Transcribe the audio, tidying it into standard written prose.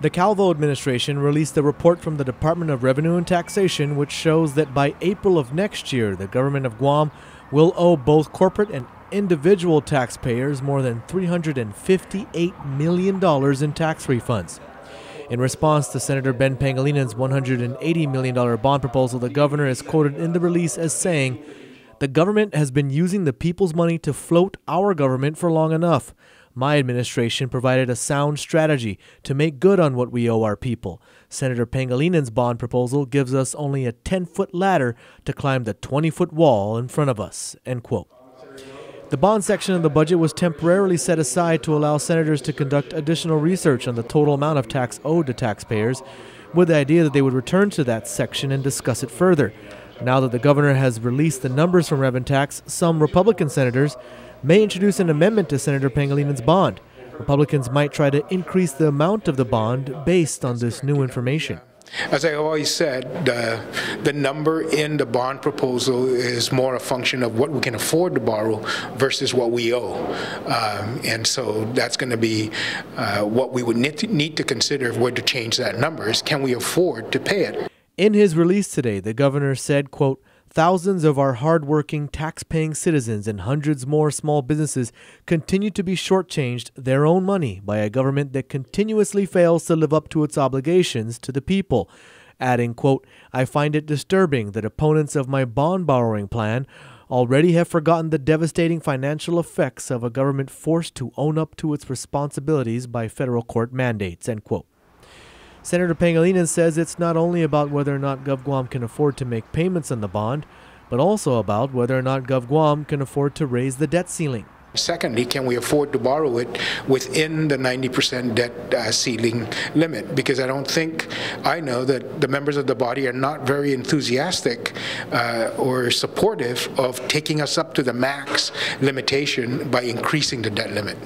The Calvo administration released a report from the Department of Revenue and Taxation which shows that by April of next year, the government of Guam will owe both corporate and individual taxpayers more than $358 million in tax refunds. In response to Senator Ben Pangalinan's $180 million bond proposal, the governor is quoted in the release as saying, "The government has been using the people's money to float our government for long enough. My administration provided a sound strategy to make good on what we owe our people. Senator Pangalinan's bond proposal gives us only a 10-foot ladder to climb the 20-foot wall in front of us." End quote. The bond section of the budget was temporarily set aside to allow senators to conduct additional research on the total amount of tax owed to taxpayers, with the idea that they would return to that section and discuss it further. Now that the governor has released the numbers from Rev and Tax, some Republican senators may introduce an amendment to Senator Pangalinan's bond. Republicans might try to increase the amount of the bond based on this new information. As I always said, the number in the bond proposal is more a function of what we can afford to borrow versus what we owe. And so that's going to be what we would need to consider if we're to change that number is, can we afford to pay it? In his release today, the governor said, quote, "Thousands of our hardworking, tax-paying citizens and hundreds more small businesses continue to be shortchanged their own money by a government that continuously fails to live up to its obligations to the people." Adding, quote, "I find it disturbing that opponents of my bond borrowing plan already have forgotten the devastating financial effects of a government forced to own up to its responsibilities by federal court mandates." End quote. Senator Pangilinan says it's not only about whether or not GovGuam can afford to make payments on the bond, but also about whether or not GovGuam can afford to raise the debt ceiling. Secondly, can we afford to borrow it within the 90% debt ceiling limit? Because I know that the members of the body are not very enthusiastic or supportive of taking us up to the max limitation by increasing the debt limit.